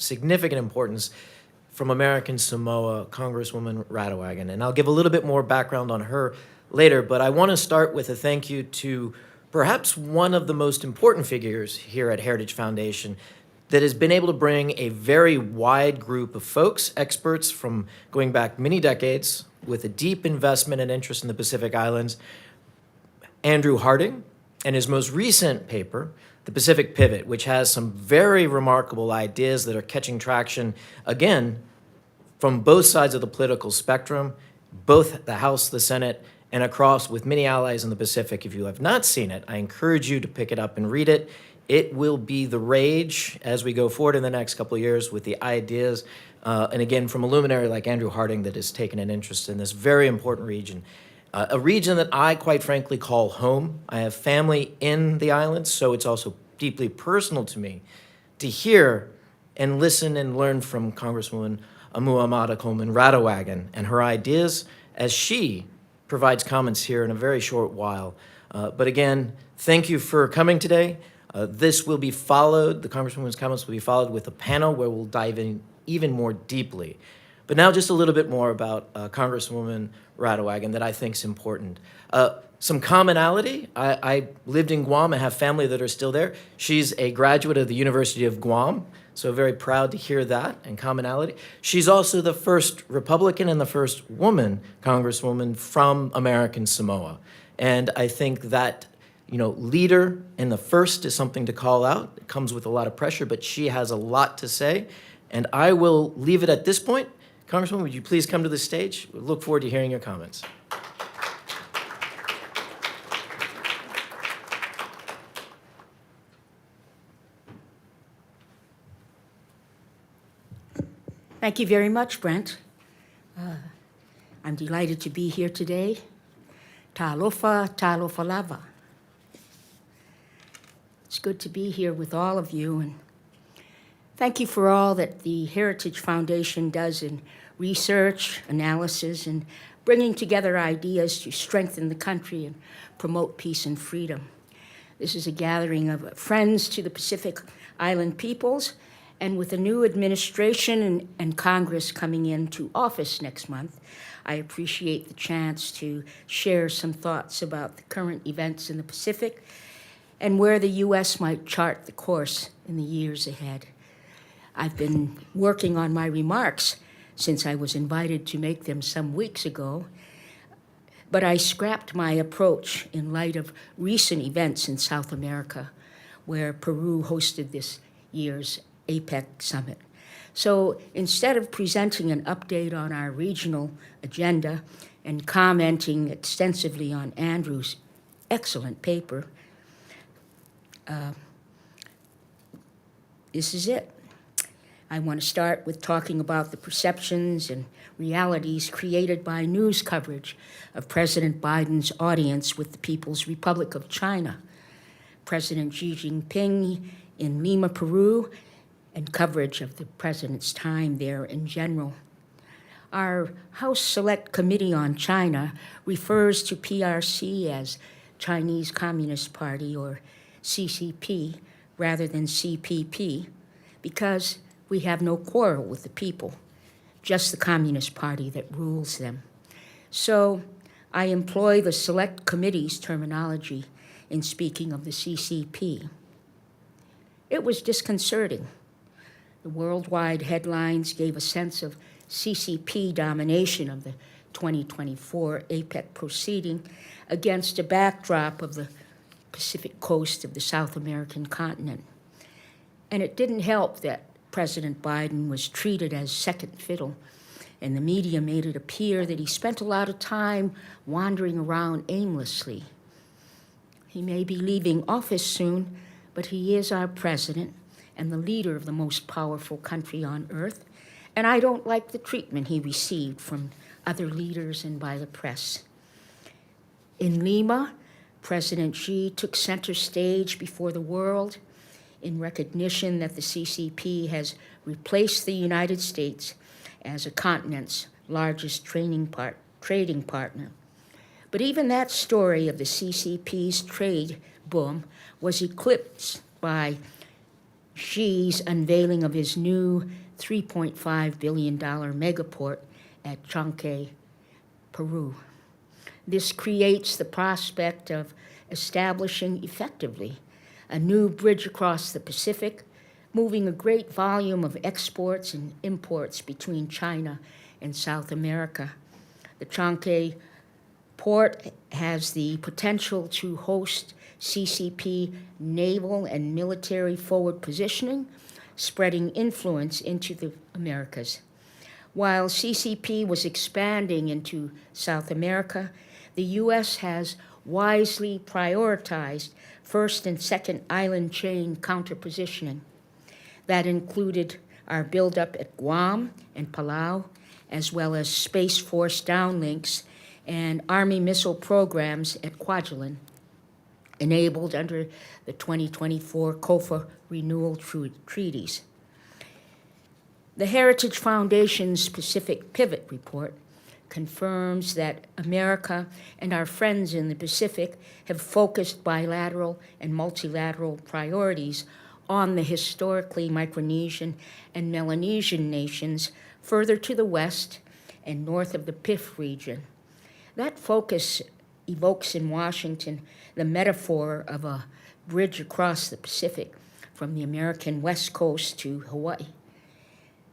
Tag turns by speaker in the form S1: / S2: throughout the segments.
S1: significant importance from American Samoa, Congresswoman Radowagan. And I'll give a little bit more background on her later, but I want to start with a thank you to perhaps one of the most important figures here at Heritage Foundation that has been able to bring a very wide group of folks, experts from going back many decades with a deep investment and interest in the Pacific Islands. Andrew Harding, and his most recent paper, The Pacific Pivot, which has some very remarkable ideas that are catching traction, again, from both sides of the political spectrum, both the House, the Senate, and across with many allies in the Pacific. If you have not seen it, I encourage you to pick it up and read it. It will be the rage as we go forward in the next couple of years with the ideas, and again, from a luminary like Andrew Harding that has taken an interest in this very important region. A region that I, quite frankly, call home. I have family in the islands, so it's also deeply personal to me to hear and listen and learn from Congresswoman Amuamata Coleman Radowagan and her ideas as she provides comments here in a very short while. But again, thank you for coming today. This will be followed, the Congresswoman's comments will be followed with a panel where we'll dive in even more deeply. But now just a little bit more about Congresswoman Radowagan that I think is important. Some commonality. I lived in Guam. I have family that are still there. She's a graduate of the University of Guam, so very proud to hear that and commonality. She's also the first Republican and the first woman Congresswoman from American Samoa. And I think that, you know, leader in the first is something to call out. It comes with a lot of pressure, but she has a lot to say. And I will leave it at this point. Congresswoman, would you please come to the stage? We look forward to hearing your comments.
S2: Thank you very much, Brent. I'm delighted to be here today. Talofa, talofa lava. It's good to be here with all of you, and thank you for all that the Heritage Foundation does in research, analysis, and bringing together ideas to strengthen the country and promote peace and freedom. This is a gathering of friends to the Pacific Island peoples, and with a new administration and Congress coming into office next month, I appreciate the chance to share some thoughts about the current events in the Pacific and where the U.S. might chart the course in the years ahead. I've been working on my remarks since I was invited to make them some weeks ago, but I scrapped my approach in light of recent events in South America, where Peru hosted this year's APEC summit. So instead of presenting an update on our regional agenda and commenting extensively on Andrew's excellent paper, this is it. I want to start with talking about the perceptions and realities created by news coverage of President Biden's audience with the People's Republic of China, President Xi Jinping in Lima, Peru, and coverage of the president's time there in general. Our House Select Committee on China refers to PRC as Chinese Communist Party, or CCP, rather than CPP, because we have no quarrel with the people, just the Communist Party that rules them. So I employ the Select Committee's terminology in speaking of the CCP. It was disconcerting. The worldwide headlines gave a sense of CCP domination of the 2024 APEC proceeding against a backdrop of the Pacific coast of the South American continent. And it didn't help that President Biden was treated as second fiddle, and the media made it appear that he spent a lot of time wandering around aimlessly. He may be leaving office soon, but he is our president and the leader of the most powerful country on earth, and I don't like the treatment he received from other leaders and by the press. In Lima, President Xi took center stage before the world in recognition that the CCP has replaced the United States as a continent's largest trading partner. But even that story of the CCP's trade boom was eclipsed by Xi's unveiling of his new $3.5 billion megaport at Chanque, Peru. This creates the prospect of establishing effectively a new bridge across the Pacific, moving a great volume of exports and imports between China and South America. The Chanque port has the potential to host CCP naval and military forward positioning, spreading influence into the Americas. While CCP was expanding into South America, the U.S. has wisely prioritized first and second island chain counterpositioning. That included our buildup at Guam and Palau, as well as Space Force downlinks and Army missile programs at Kwajalein, enabled under the 2024 COFA renewal treaties. The Heritage Foundation's Pacific Pivot Report confirms that America and our friends in the Pacific have focused bilateral and multilateral priorities on the historically Micronesian and Melanesian nations further to the west and north of the PIF region. That focus evokes in Washington the metaphor of a bridge across the Pacific from the American West Coast to Hawaii.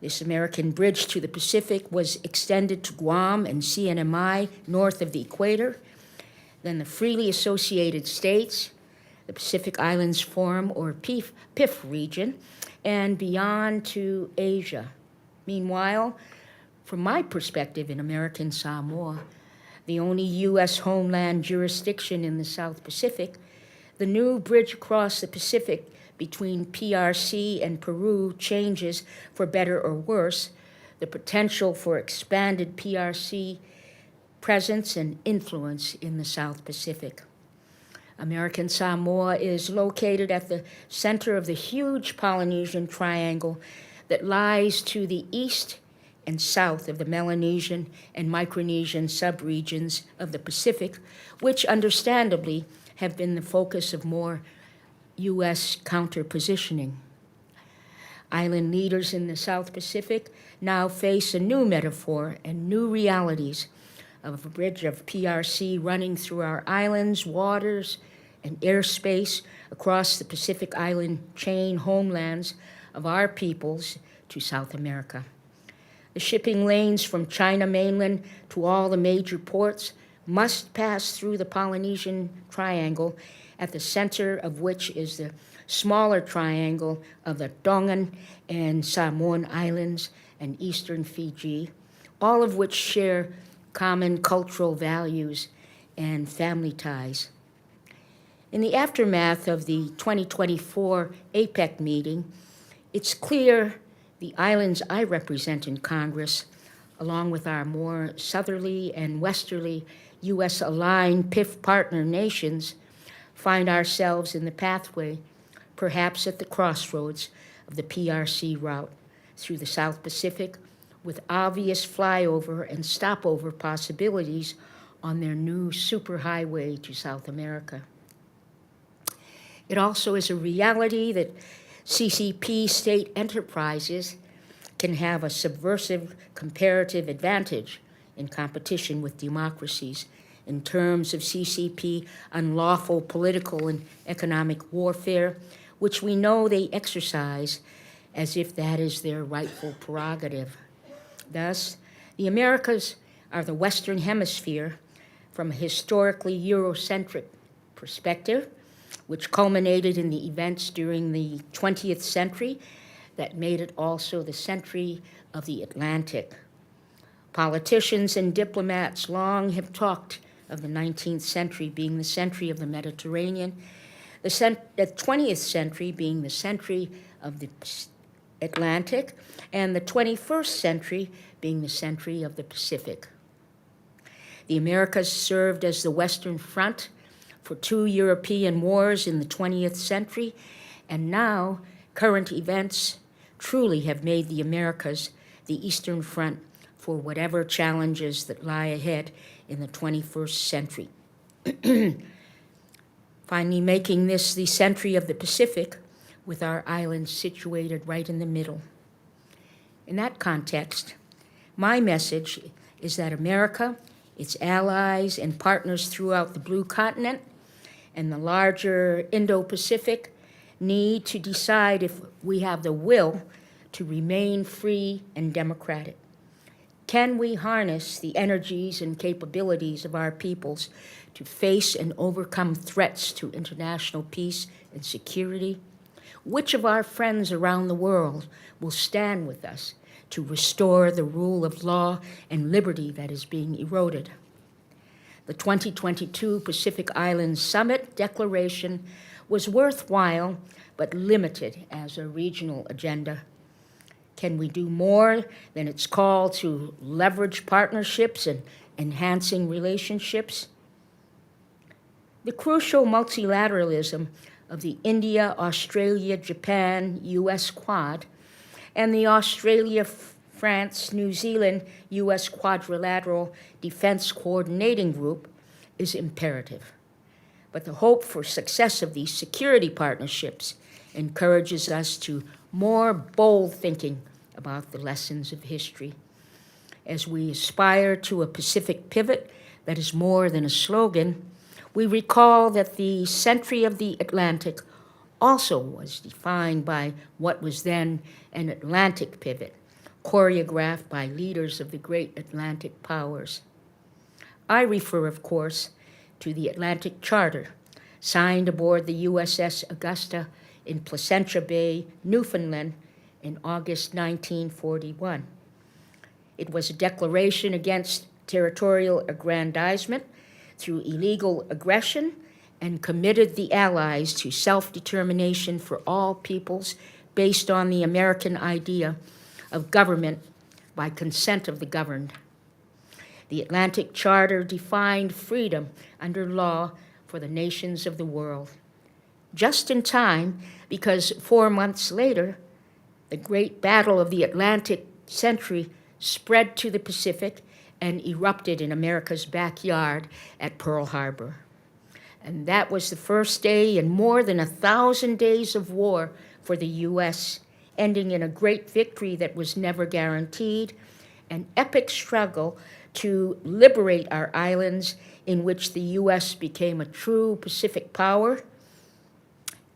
S2: This American bridge to the Pacific was extended to Guam and CNMI north of the equator, then the freely associated states, the Pacific Islands Forum or PIF region, and beyond to Asia. Meanwhile, from my perspective in American Samoa, the only U.S. homeland jurisdiction in the South Pacific, the new bridge across the Pacific between PRC and Peru changes, for better or worse, the potential for expanded PRC presence and influence in the South Pacific. American Samoa is located at the center of the huge Polynesian triangle that lies to the east and south of the Melanesian and Micronesian subregions of the Pacific, which understandably have been the focus of more U.S. counterpositioning. Island leaders in the South Pacific now face a new metaphor and new realities of a bridge of PRC running through our islands, waters, and airspace across the Pacific Island chain homelands of our peoples to South America. The shipping lanes from China mainland to all the major ports must pass through the Polynesian Triangle, at the center of which is the smaller triangle of the Tongan and Samoan Islands and eastern Fiji, all of which share common cultural values and family ties. In the aftermath of the 2024 APEC meeting, it's clear the islands I represent in Congress, along with our more southerly and westerly U.S.-aligned PIF partner nations, find ourselves in the pathway, perhaps at the crossroads of the PRC route through the South Pacific, with obvious flyover and stopover possibilities on their new superhighway to South America. It also is a reality that CCP state enterprises can have a subversive comparative advantage in competition with democracies in terms of CCP unlawful political and economic warfare, which we know they exercise as if that is their rightful prerogative. Thus, the Americas are the Western Hemisphere from a historically Eurocentric perspective, which culminated in the events during the 20th century that made it also the century of the Atlantic. Politicians and diplomats long have talked of the 19th century being the century of the Mediterranean, the 20th century being the century of the Atlantic, and the 21st century being the century of the Pacific. The Americas served as the Western Front for 2 European wars in the 20th century, and now current events truly have made the Americas the Eastern Front for whatever challenges that lie ahead in the 21st century. Finally, making this the century of the Pacific, with our islands situated right in the middle. In that context, my message is that America, its allies and partners throughout the Blue Continent, and the larger Indo-Pacific need to decide if we have the will to remain free and democratic. Can we harness the energies and capabilities of our peoples to face and overcome threats to international peace and security? Which of our friends around the world will stand with us to restore the rule of law and liberty that is being eroded? The 2022 Pacific Islands Summit Declaration was worthwhile but limited as a regional agenda. Can we do more than its call to leverage partnerships and enhancing relationships? The crucial multilateralism of the India, Australia, Japan, US Quad, and the Australia, France, New Zealand, US Quadrilateral Defense Coordinating Group is imperative. But the hope for success of these security partnerships encourages us to more bold thinking about the lessons of history. As we aspire to a Pacific pivot that is more than a slogan, we recall that the century of the Atlantic also was defined by what was then an Atlantic pivot, choreographed by leaders of the great Atlantic powers. I refer, of course, to the Atlantic Charter, signed aboard the USS Augusta in Placentia Bay, Newfoundland, in August 1941. It was a declaration against territorial aggrandizement through illegal aggression and committed the Allies to self-determination for all peoples based on the American idea of government by consent of the governed. The Atlantic Charter defined freedom under law for the nations of the world. Just in time, because 4 months later, the great battle of the Atlantic century spread to the Pacific and erupted in America's backyard at Pearl Harbor. And that was the first day in more than 1,000 days of war for the U.S., ending in a great victory that was never guaranteed, an epic struggle to liberate our islands in which the U.S. became a true Pacific power.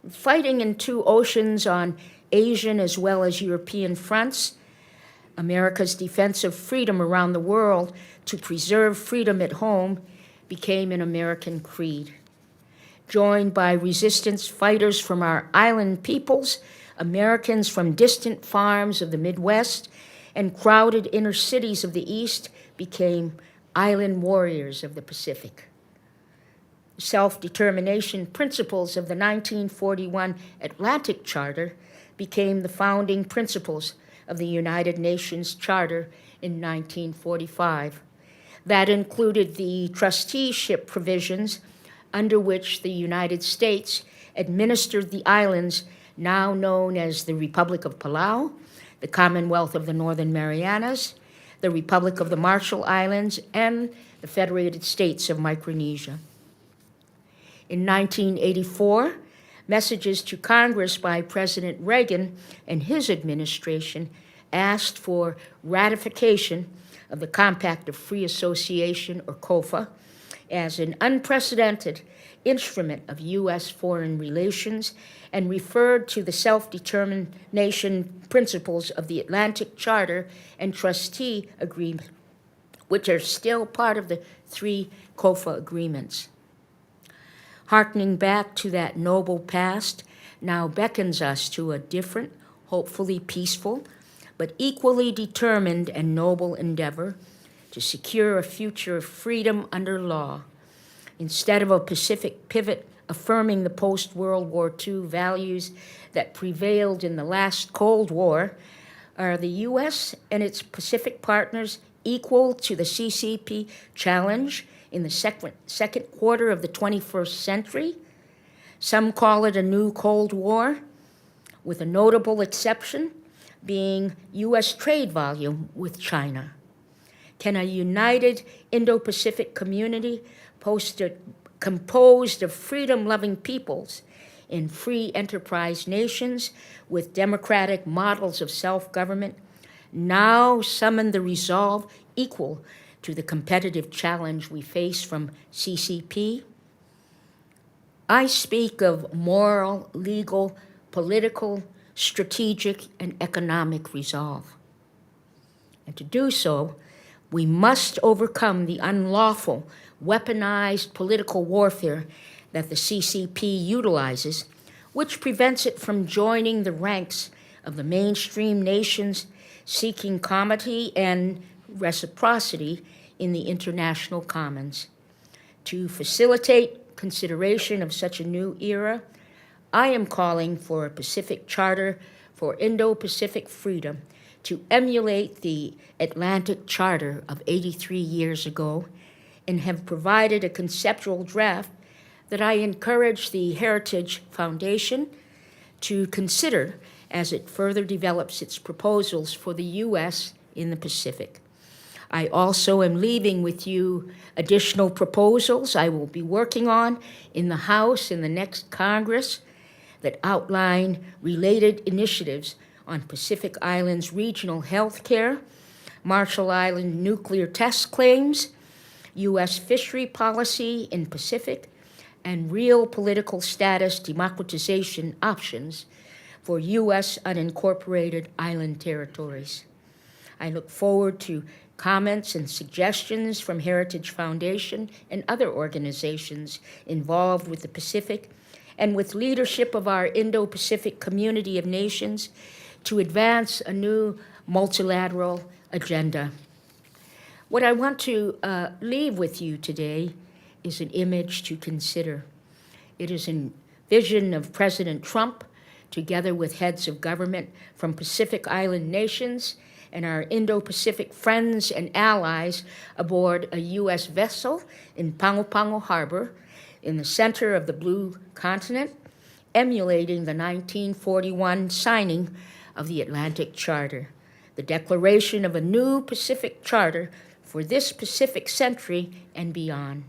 S2: Fighting in two oceans on Asian as well as European fronts, America's defense of freedom around the world to preserve freedom at home became an American creed. Joined by resistance fighters from our island peoples, Americans from distant farms of the Midwest, and crowded inner cities of the East became island warriors of the Pacific. Self-determination principles of the 1941 Atlantic Charter became the founding principles of the United Nations Charter in 1945. That included the trusteeship provisions under which the United States administered the islands now known as the Republic of Palau, the Commonwealth of the Northern Marianas, the Republic of the Marshall Islands, and the Federated States of Micronesia. In 1984, messages to Congress by President Reagan and his administration asked for ratification of the Compact of Free Association, or COFA, as an unprecedented instrument of U.S. foreign relations and referred to the self-determination principles of the Atlantic Charter and Trustee Agreement, which are still part of the 3 COFA agreements. Harkening back to that noble past now beckons us to a different, hopefully peaceful, but equally determined and noble endeavor to secure a future of freedom under law. Instead of a Pacific pivot affirming the post-World War II values that prevailed in the last Cold War, are the U.S. and its Pacific partners equal to the CCP challenge in the second quarter of the 21st century? Some call it a new Cold War, with a notable exception being U.S. trade volume with China. Can a united Indo-Pacific community composed of freedom-loving peoples in free enterprise nations with democratic models of self-government now summon the resolve equal to the competitive challenge we face from CCP? I speak of moral, legal, political, strategic, and economic resolve. And to do so, we must overcome the unlawful, weaponized political warfare that the CCP utilizes, which prevents it from joining the ranks of the mainstream nations seeking comity and reciprocity in the international commons. To facilitate consideration of such a new era, I am calling for a Pacific Charter for Indo-Pacific freedom to emulate the Atlantic Charter of 83 years ago, and have provided a conceptual draft that I encourage the Heritage Foundation to consider as it further develops its proposals for the U.S. in the Pacific. I also am leaving with you additional proposals I will be working on in the House in the next Congress that outline related initiatives on Pacific Islands regional health care, Marshall Island nuclear test claims, U.S. fishery policy in Pacific, and real political status democratization options for U.S. unincorporated island territories. I look forward to comments and suggestions from Heritage Foundation and other organizations involved with the Pacific and with leadership of our Indo-Pacific community of nations to advance a new multilateral agenda. What I want to leave with you today is an image to consider. It is a vision of President Trump together with heads of government from Pacific Island nations and our Indo-Pacific friends and allies aboard a U.S. vessel in Pago Pago Harbor in the center of the Blue Continent, emulating the 1941 signing of the Atlantic Charter, the declaration of a new Pacific Charter for this Pacific century and beyond.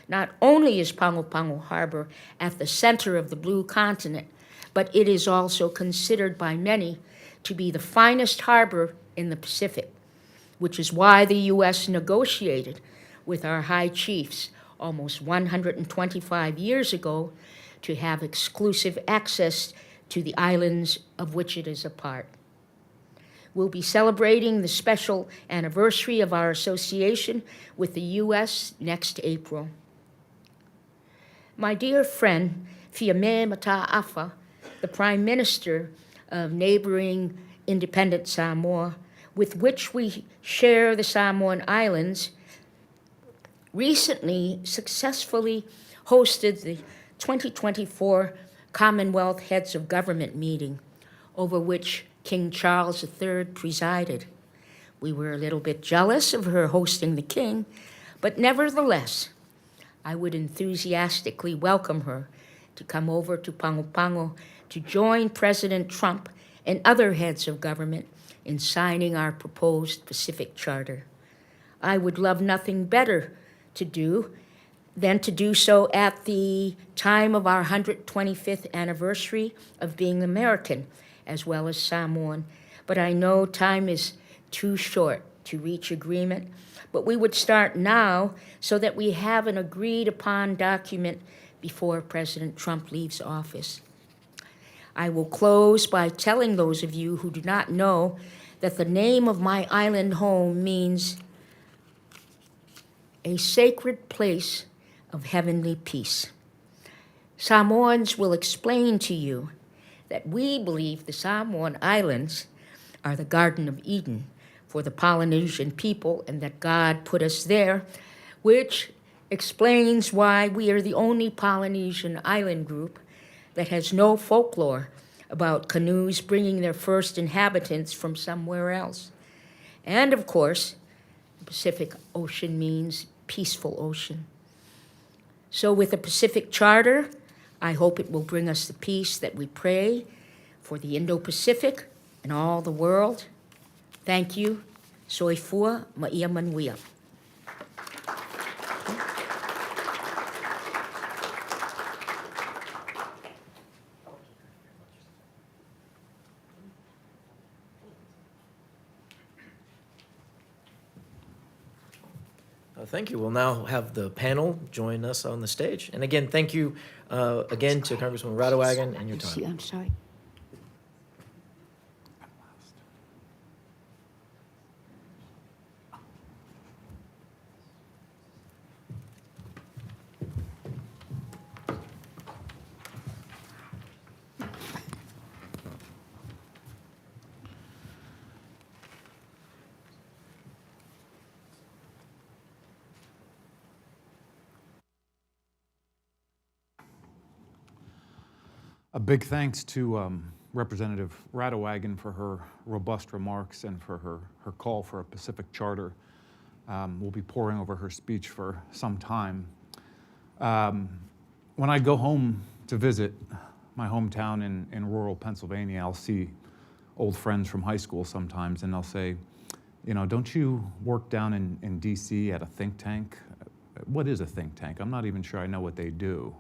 S2: Not only is Pago Pago Harbor at the center of the Blue Continent, but it is also considered by many to be the finest harbor in the Pacific, which is why the U.S. negotiated with our high chiefs almost 125 years ago to have exclusive access to the islands of which it is a part. We'll be celebrating the special anniversary of our association with the U.S. next April. My dear friend, Fiame Mataafa, the Prime Minister of neighboring independent Samoa, with which we share the Samoan Islands, recently successfully hosted the 2024 Commonwealth Heads of Government meeting, over which King Charles III presided. We were a little bit jealous of her hosting the king, but nevertheless, I would enthusiastically welcome her to come over to Pago Pago to join President Trump and other heads of government in signing our proposed Pacific Charter. I would love nothing better to do than to do so at the time of our 125th anniversary of being American, as well as Samoan. But I know time is too short to reach agreement, but we would start now so that we have an agreed upon document before President Trump leaves office. I will close by telling those of you who do not know that the name of my island home means a sacred place of heavenly peace. Samoans will explain to you that we believe the Samoan Islands are the Garden of Eden for the Polynesian people and that God put us there, which explains why we are the only Polynesian island group that has no folklore about canoes bringing their first inhabitants from somewhere else. And of course, the Pacific Ocean means peaceful ocean. So with the Pacific Charter, I hope it will bring us the peace that we pray for the Indo-Pacific and all the world. Thank you. Soifua Maia Manuia.
S1: Thank you. We'll now have the panel join us on the stage. And again, thank you again to Congresswoman Radowagen and your time.
S2: I'm sorry.
S3: A big thanks to Representative Radowagen for her robust remarks and for her call for a Pacific Charter. We'll be poring over her speech for some time. When I go home to visit my hometown in rural Pennsylvania, I'll see old friends from high school sometimes, and they'll say, you know, don't you work down in DC at a think tank? What is a think tank? I'm not even sure I know what they do.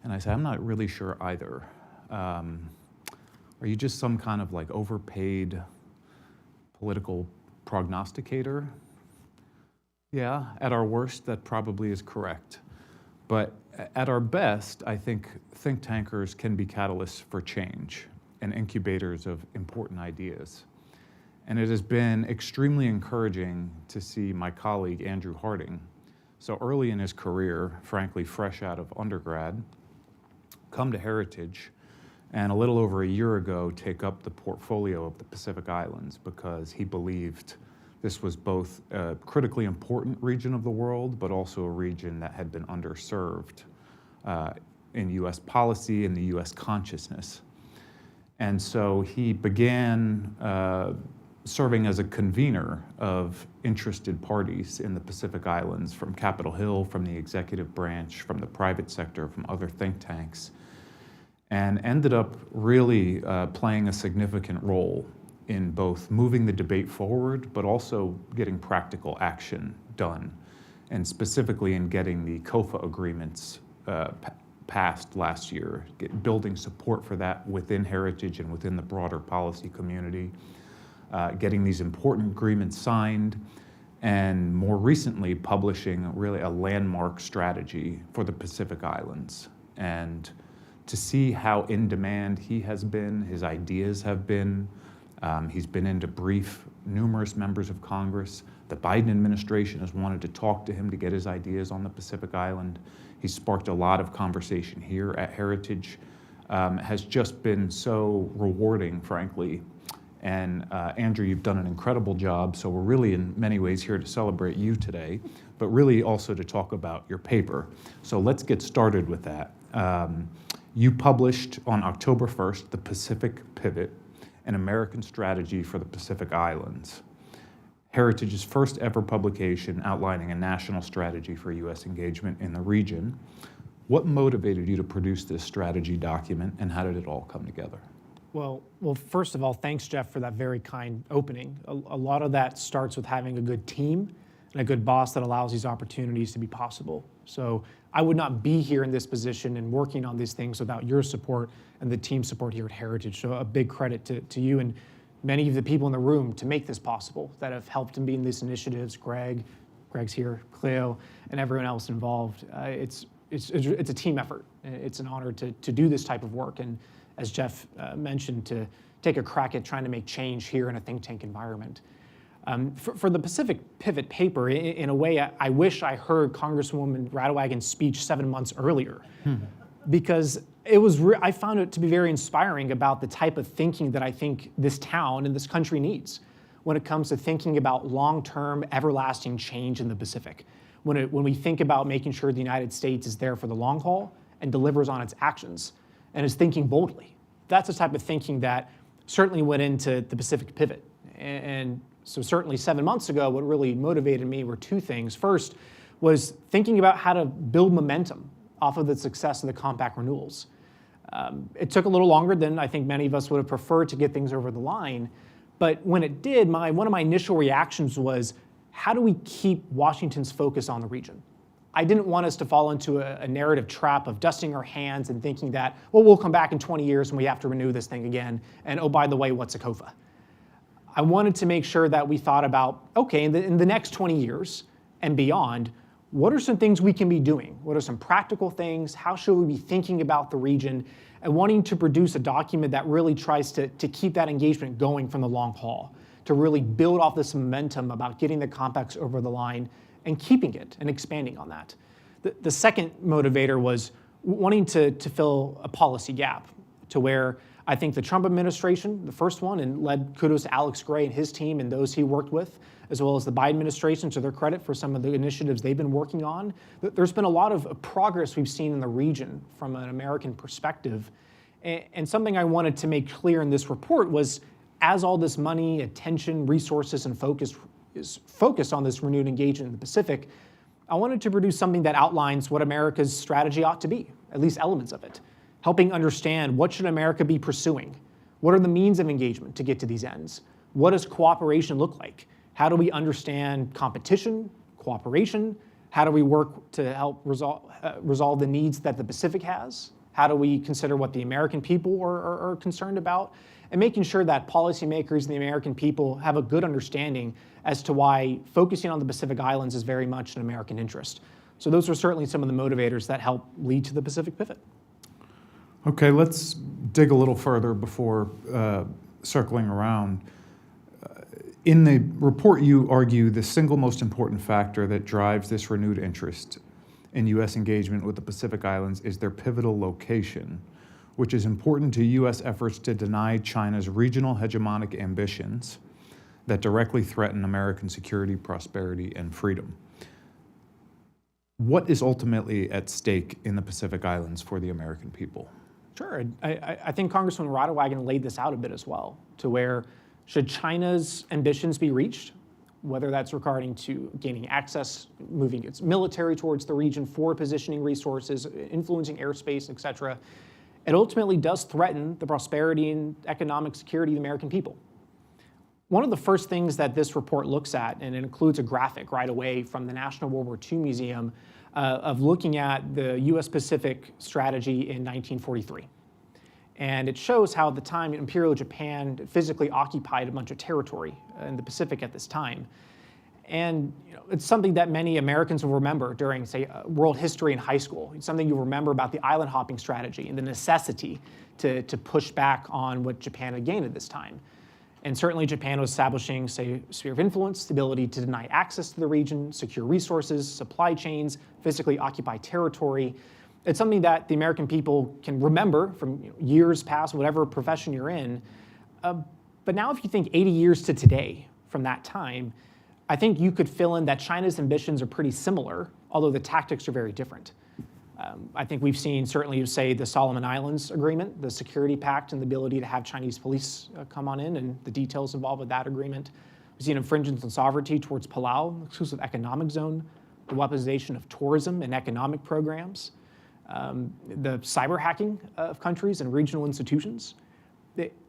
S3: And I say, I'm not really sure either. Are you just some kind of like overpaid political prognosticator? Yeah, at our worst, that probably is correct. But at our best, I think think tankers can be catalysts for change and incubators of important ideas. And it has been extremely encouraging to see my colleague, Andrew Harding, so early in his career, frankly, fresh out of undergrad, come to Heritage, and a little over a year ago take up the portfolio of the Pacific Islands because he believed this was both a critically important region of the world, but also a region that had been underserved in US policy and the US consciousness. And so he began serving as a convener of interested parties in the Pacific Islands from Capitol Hill, from the executive branch, from the private sector, from other think tanks, and ended up really playing a significant role in both moving the debate forward, but also getting practical action done, and specifically in getting the COFA agreements passed last year, building support for that within Heritage and within the broader policy community, getting these important agreements signed, and more recently publishing really a landmark strategy for the Pacific Islands. And to see how in demand he has been, his ideas have been. He's been in to brief numerous members of Congress. The Biden administration has wanted to talk to him to get his ideas on the Pacific Island. He's sparked a lot of conversation here at Heritage. Has just been so rewarding, frankly. And Andrew, you've done an incredible job, so we're really in many ways here to celebrate you today, but really also to talk about your paper. So let's get started with that. You published on October 1st, The Pacific Pivot, an American Strategy for the Pacific Islands, Heritage's first ever publication outlining a national strategy for U.S. engagement in the region. What motivated you to produce this strategy document, and how did it all come together?
S4: Well, first of all, thanks, Jeff, for that very kind opening. A lot of that starts with having a good team and a good boss that allows these opportunities to be possible. So I would not be here in this position and working on these things without your support and the team support here at Heritage. So a big credit to you and many of the people in the room to make this possible that have helped in being these initiatives. Greg's here, Cleo, and everyone else involved. It's a team effort. It's an honor to do this type of work. And as Jeff mentioned, to take a crack at trying to make change here in a think tank environment. For the Pacific Pivot paper, in a way, I wish I heard Congresswoman Radowagen's speech 7 months earlier, because I found it to be very inspiring about the type of thinking that I think this town and this country needs when it comes to thinking about long-term, everlasting change in the Pacific. When we think about making sure the United States is there for the long haul and delivers on its actions and is thinking boldly. That's the type of thinking that certainly went into the Pacific Pivot. And so certainly 7 months ago, what really motivated me were two things. First was thinking about how to build momentum off of the success of the compact renewals. It took a little longer than I think many of us would have preferred to get things over the line. But when it did, one of my initial reactions was, how do we keep Washington's focus on the region? I didn't want us to fall into a narrative trap of dusting our hands and thinking that, well, we'll come back in 20 years and we have to renew this thing again. And oh, by the way, what's a COFA? I wanted to make sure that we thought about, okay, in the next 20 years, and beyond, what are some things we can be doing? What are some practical things? How should we be thinking about the region? And wanting to produce a document that really tries to keep that engagement going from the long haul, to really build off this momentum about getting the compacts over the line and keeping it and expanding on that. The second motivator was wanting to fill a policy gap, to where I think the Trump administration, the first one, and led kudos to Alex Gray and his team and those he worked with, as well as the Biden administration, to their credit for some of the initiatives they've been working on. There's been a lot of progress we've seen in the region from an American perspective. And something I wanted to make clear in this report was, as all this money, attention, resources, and focus is focused on this renewed engagement in the Pacific, I wanted to produce something that outlines what America's strategy ought to be, at least elements of it, helping understand what should America be pursuing, what are the means of engagement to get to these ends, what does cooperation look like, how do we understand competition, cooperation, how do we work to help resolve the needs that the Pacific has, how do we consider what the American people are concerned about, and making sure that policymakers and the American people have a good understanding as to why focusing on the Pacific Islands is very much an American interest. So those were certainly some of the motivators that help lead to the Pacific Pivot.
S3: Okay, let's dig a little further before circling around. In the report, you argue the single most important factor that drives this renewed interest in U.S. engagement with the Pacific Islands is their pivotal location, which is important to U.S. efforts to deny China's regional hegemonic ambitions that directly threaten American security, prosperity, and freedom. What is ultimately at stake in the Pacific Islands for the American people?
S4: Sure. I think Congresswoman Radewagen laid this out a bit as well, to where should China's ambitions be reached, whether that's regarding to gaining access, moving its military towards the region, forward positioning resources, influencing airspace, et cetera, it ultimately does threaten the prosperity and economic security of the American people. One of the first things that this report looks at, and it includes a graphic right away from the National World War II Museum, of looking at the U.S. Pacific strategy in 1943. And it shows how at the time Imperial Japan physically occupied a bunch of territory in the Pacific at this time. And it's something that many Americans will remember during, say, world history in high school. It's something you'll remember about the island hopping strategy and the necessity to push back on what Japan had gained at this time. And certainly Japan was establishing, say, a sphere of influence, the ability to deny access to the region, secure resources, supply chains, physically occupy territory. It's something that the American people can remember from years past, whatever profession you're in. But now if you think 80 years to today from that time, I think you could fill in that China's ambitions are pretty similar, although the tactics are very different. I think we've seen, certainly, say, the Solomon Islands Agreement, the Security Pact, and the ability to have Chinese police come on in, and the details involved with that agreement. We've seen infringements on sovereignty towards Palau, exclusive economic zone, the weaponization of tourism and economic programs, the cyber hacking of countries and regional institutions.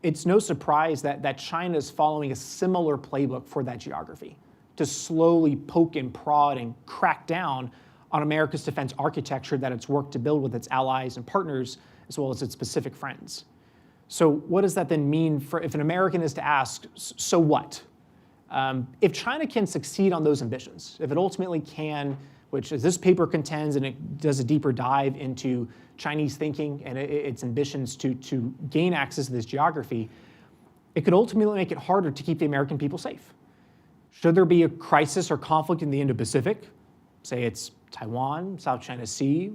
S4: It's no surprise that China is following a similar playbook for that geography, to slowly poke and prod and crack down on America's defense architecture that it's worked to build with its allies and partners, as well as its Pacific friends. So what does that then mean for if an American is to ask, so what? If China can succeed on those ambitions, if it ultimately can, which as this paper contends, and it does a deeper dive into Chinese thinking and its ambitions to gain access to this geography, it could ultimately make it harder to keep the American people safe. Should there be a crisis or conflict in the Indo-Pacific, say it's Taiwan, South China Sea,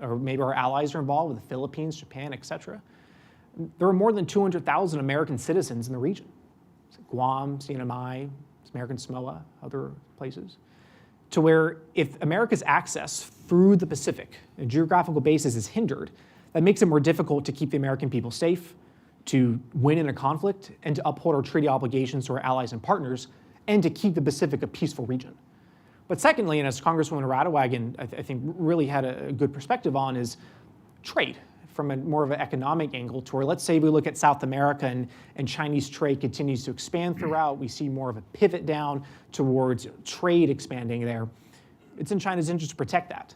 S4: or maybe our allies are involved with the Philippines, Japan, et cetera, there are more than 200,000 American citizens in the region. Guam, CNMI, American Samoa, other places, to where if America's access through the Pacific, a geographical basis, is hindered, that makes it more difficult to keep the American people safe, to win in a conflict, and to uphold our treaty obligations to our allies and partners, and to keep the Pacific a peaceful region. But secondly, and as Congresswoman Radewagen, I think, really had a good perspective on, is trade from a more of an economic angle, to where, let's say we look at South America and Chinese trade continues to expand throughout. We see more of a pivot down towards trade expanding there. It's in China's interest to protect that.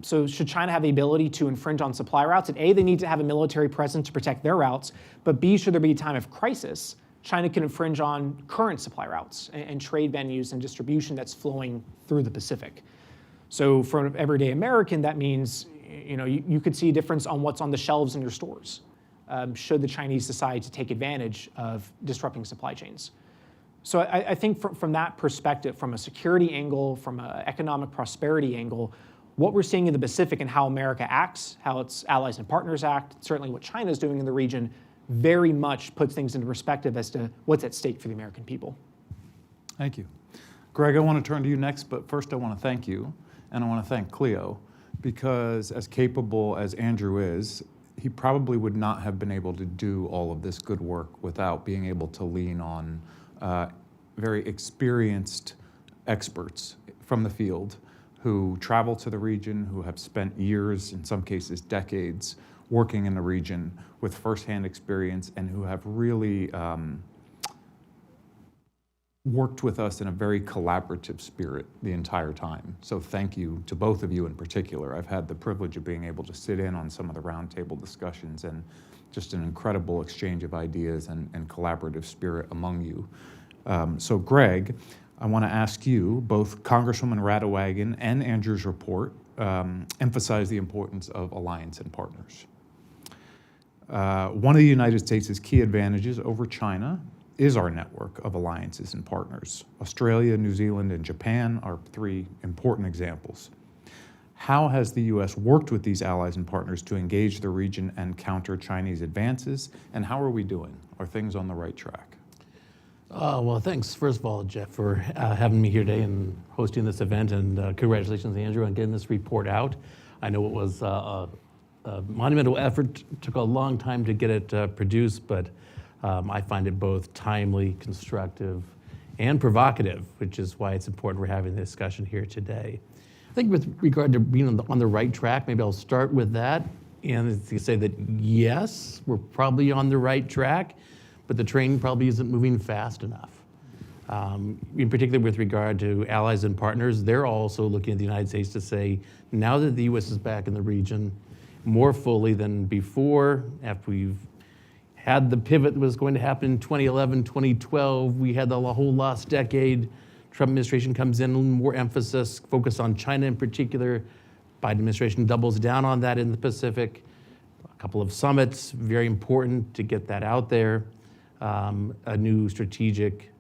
S4: So should China have the ability to infringe on supply routes? And A, they need to have a military presence to protect their routes, but B, should there be a time of crisis, China can infringe on current supply routes and trade venues and distribution that's flowing through the Pacific. So for an everyday American, that means you could see a difference on what's on the shelves in your stores, should the Chinese decide to take advantage of disrupting supply chains. So I think from that perspective, from a security angle, from an economic prosperity angle, what we're seeing in the Pacific and how America acts, how its allies and partners act, certainly what China is doing in the region, very much puts things into perspective as to what's at stake for the American people.
S3: Thank you. Greg, I want to turn to you next, but first I want to thank you, and I want to thank Cleo, because as capable as Andrew is, he probably would not have been able to do all of this good work without being able to lean on very experienced experts from the field who travel to the region, who have spent years, in some cases decades, working in the region with firsthand experience, and who have really worked with us in a very collaborative spirit the entire time. So thank you to both of you in particular. I've had the privilege of being able to sit in on some of the roundtable discussions, and just an incredible exchange of ideas and collaborative spirit among you. So Greg, I want to ask you, both Congresswoman Radewagen and Andrew's report emphasize the importance of alliance and partners. One of the United States' key advantages over China is our network of alliances and partners. Australia, New Zealand, and Japan are three important examples. How has the U.S. worked with these allies and partners to engage the region and counter Chinese advances? And how are we doing? Are things on the right track?
S5: Well, thanks, first of all, Jeff, for having me here today and hosting this event. And congratulations, Andrew, on getting this report out. I know it was a monumental effort. It took a long time to get it produced, but I find it both timely, constructive, and provocative, which is why it's important we're having this discussion here today. I think with regard to being on the right track, maybe I'll start with that and to say that yes, we're probably on the right track, but the train probably isn't moving fast enough. In particular with regard to allies and partners, they're also looking at the United States to say, now that the U.S. is back in the region more fully than before, after we've had the pivot that was going to happen in 2011, 2012, we had the whole last decade. Trump administration comes in, more emphasis, focus on China in particular. Biden administration doubles down on that in the Pacific. A couple of summits, very important to get that out there. A new strategic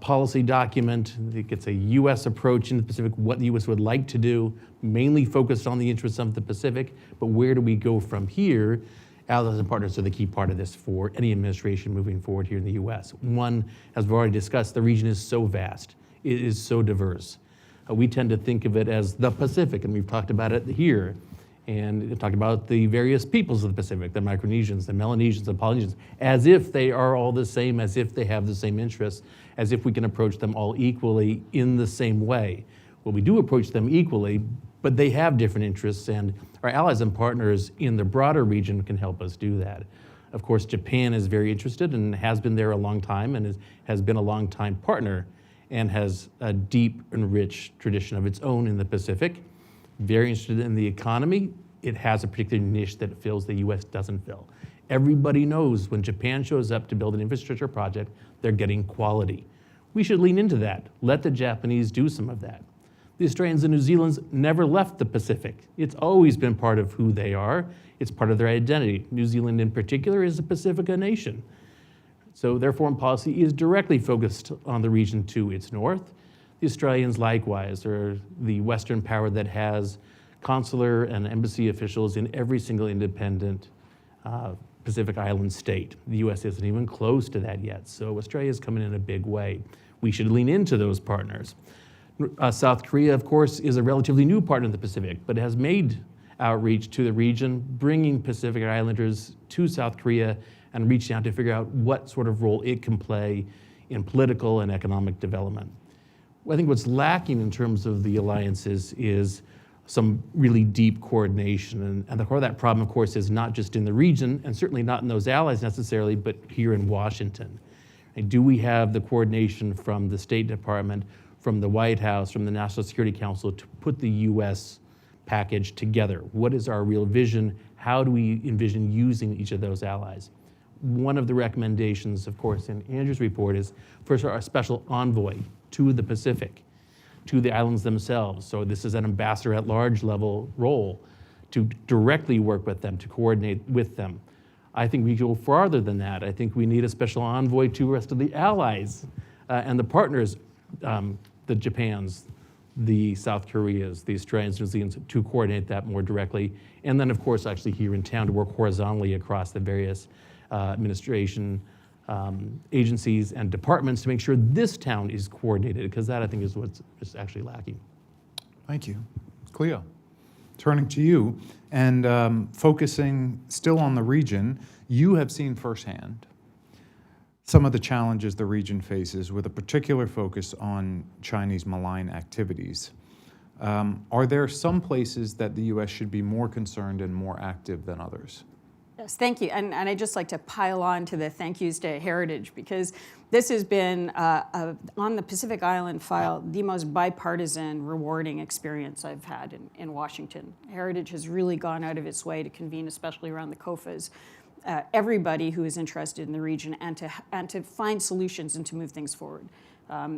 S5: policy document that gets a U.S. approach in the Pacific, what the U.S. would like to do, mainly focused on the interests of the Pacific, but where do we go from here? Allies and partners are the key part of this for any administration moving forward here in the U.S. One, as we've already discussed, the region is so vast. It is so diverse. We tend to think of it as the Pacific, and we've talked about it here. And talked about the various peoples of the Pacific, the Micronesians, the Melanesians, the Polynesians, as if they are all the same, as if they have the same interests, as if we can approach them all equally in the same way. Well, we do approach them equally, but they have different interests, and our allies and partners in the broader region can help us do that. Of course, Japan is very interested and has been there a long time and has been a long-time partner and has a deep and rich tradition of its own in the Pacific. Very interested in the economy. It has a particular niche that it feels the U.S. doesn't fill. Everybody knows when Japan shows up to build an infrastructure project, they're getting quality. We should lean into that. Let the Japanese do some of that. The Australians and New Zealanders never left the Pacific. It's always been part of who they are. It's part of their identity. New Zealand in particular is a Pacifica nation. So their foreign policy is directly focused on the region to its north. The Australians likewise are the Western power that has consular and embassy officials in every single independent Pacific Island state. The U.S. isn't even close to that yet, so Australia's coming in a big way. We should lean into those partners. South Korea, of course, is a relatively new partner in the Pacific, but has made outreach to the region, bringing Pacific Islanders to South Korea and reaching out to figure out what sort of role it can play in political and economic development. I think what's lacking in terms of the alliances is some really deep coordination. And the core of that problem, of course, is not just in the region, and certainly not in those allies necessarily, but here in Washington. And do we have the coordination from the State Department, from the White House, from the National Security Council to put the U.S. package together? What is our real vision? How do we envision using each of those allies? one of the recommendations, of course, in Andrew's report is for our special envoy to the Pacific, to the islands themselves. So this is an ambassador at large level role to directly work with them, to coordinate with them. I think we go farther than that. I think we need a special envoy to the rest of the allies and the partners, the Japans, the South Koreas, the Australians, New Zealands, to coordinate that more directly. And then, of course, actually here in town to work horizontally across the various administration agencies and departments to make sure this town is coordinated, because that, I think, is what's actually lacking.
S3: Thank you. Cleo, turning to you and focusing still on the region, you have seen firsthand some of the challenges the region faces with a particular focus on Chinese malign activities. Are there some places that the U.S. should be more concerned and more active than others?
S6: Yes, thank you. And I'd just like to pile on to the thank yous to Heritage, because this has been, on the Pacific Island file, the most bipartisan, rewarding experience I've had in Washington. Heritage has really gone out of its way to convene, especially around the COFAs, everybody who is interested in the region and to find solutions and to move things forward.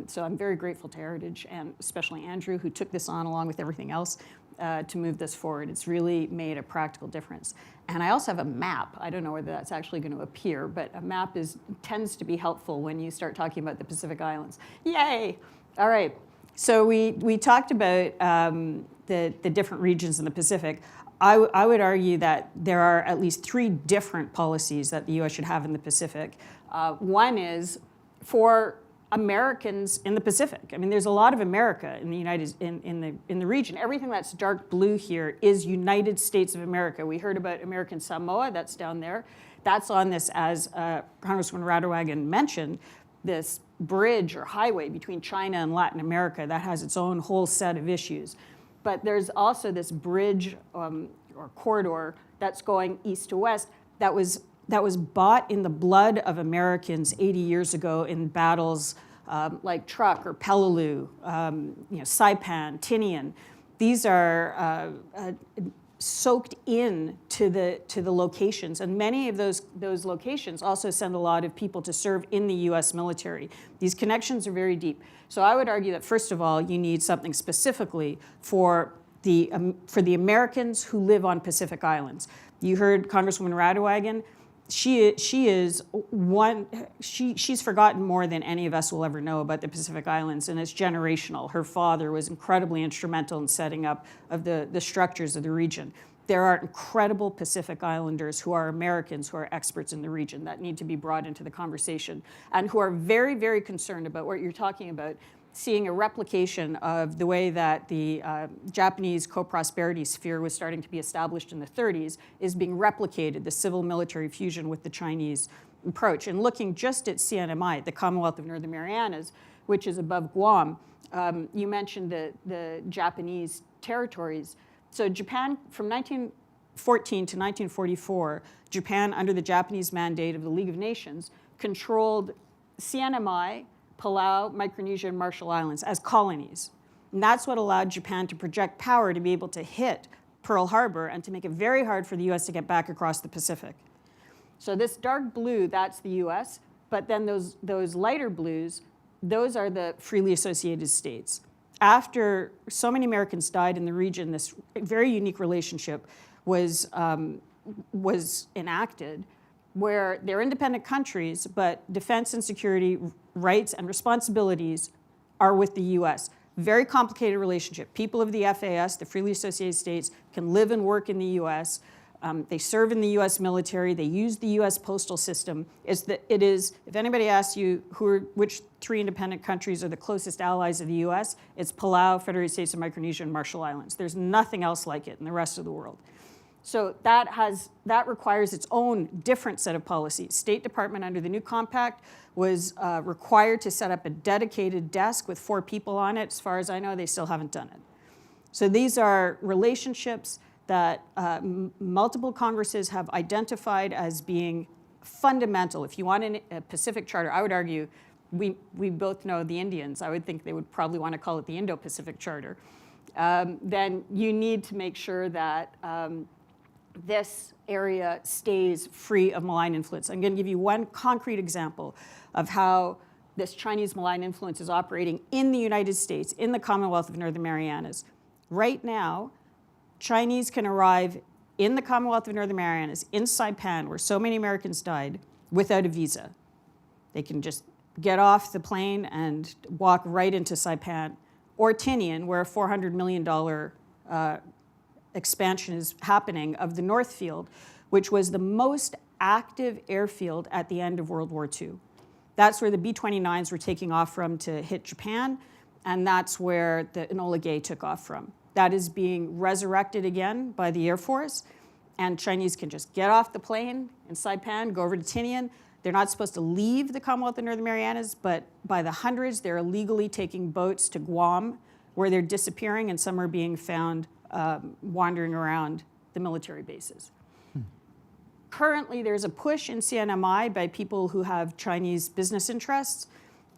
S6: So I'm very grateful to Heritage, and especially Andrew, who took this on along with everything else to move this forward. It's really made a practical difference. And I also have a map. I don't know whether that's actually going to appear, but a map tends to be helpful when you start talking about the Pacific Islands. Yay! All right. So we talked about the different regions in the Pacific. I would argue that there are at least 3 different policies that the U.S. should have in the Pacific. One is for Americans in the Pacific. I mean, there's a lot of America in the in the region. Everything that's dark blue here is United States of America. We heard about American Samoa, that's down there. That's on this, as Congresswoman Radowagen mentioned, this bridge or highway between China and Latin America that has its own whole set of issues. But there's also this bridge or corridor that's going east to west that was bought in the blood of Americans 80 years ago in battles like Truk or Peleliu, Saipan, Tinian. These are soaked in to the locations, and many of those locations also send a lot of people to serve in the U.S. military. These connections are very deep. So I would argue that first of all, you need something specifically for the Americans who live on Pacific Islands. You heard Congresswoman Radowagen. She's forgotten more than any of us will ever know about the Pacific Islands, and it's generational. Her father was incredibly instrumental in setting up of the structures of the region. There are incredible Pacific Islanders who are Americans who are experts in the region that need to be brought into the conversation and who are very, very concerned about what you're talking about, seeing a replication of the way that the Japanese co-prosperity sphere was starting to be established in the 30s is being replicated, the civil-military fusion with the Chinese approach. And looking just at CNMI, the Commonwealth of Northern Marianas, which is above Guam, you mentioned the Japanese territories. So Japan, from 1914 to 1944, Japan, under the Japanese mandate of the League of Nations, controlled CNMI, Palau, Micronesia, and Marshall Islands as colonies. And that's what allowed Japan to project power to be able to hit Pearl Harbor and to make it very hard for the U.S. to get back across the Pacific. So this dark blue, that's the U.S., but then those lighter blues, those are the freely associated states. After so many Americans died in the region, this very unique relationship was enacted, where they're independent countries, but defense and security rights and responsibilities are with the U.S. Very complicated relationship. People of the FAS, the Freely Associated States, can live and work in the U.S. They serve in the U.S. military. They use the U.S. postal system. If anybody asks you which 3 independent countries are the closest allies of the U.S., it's Palau, Federated States of Micronesia, and Marshall Islands. There's nothing else like it in the rest of the world. So that requires its own different set of policies. State Department under the new compact was required to set up a dedicated desk with 4 people on it. As far as I know, they still haven't done it. So these are relationships that multiple Congresses have identified as being fundamental. If you want a Pacific Charter, I would argue, we both know the Indians. I would think they would probably want to call it the Indo-Pacific Charter. Then you need to make sure that this area stays free of malign influence. I'm going to give you one concrete example of how this Chinese malign influence is operating in the United States, in the Commonwealth of Northern Marianas. Right now, Chinese can arrive in the Commonwealth of Northern Marianas, in Saipan, where so many Americans died, without a visa. They can just get off the plane and walk right into Saipan, or Tinian, where a $400 million expansion is happening of the North Field, which was the most active airfield at the end of World War II. That's where the B-29s were taking off from to hit Japan, and that's where the Enola Gay took off from. That is being resurrected again by the Air Force, and Chinese can just get off the plane in Saipan, go over to Tinian. They're not supposed to leave the Commonwealth of Northern Marianas, but by the hundreds, they're illegally taking boats to Guam, where they're disappearing, and some are being found wandering around the military bases. Currently, there's a push in CNMI by people who have Chinese business interests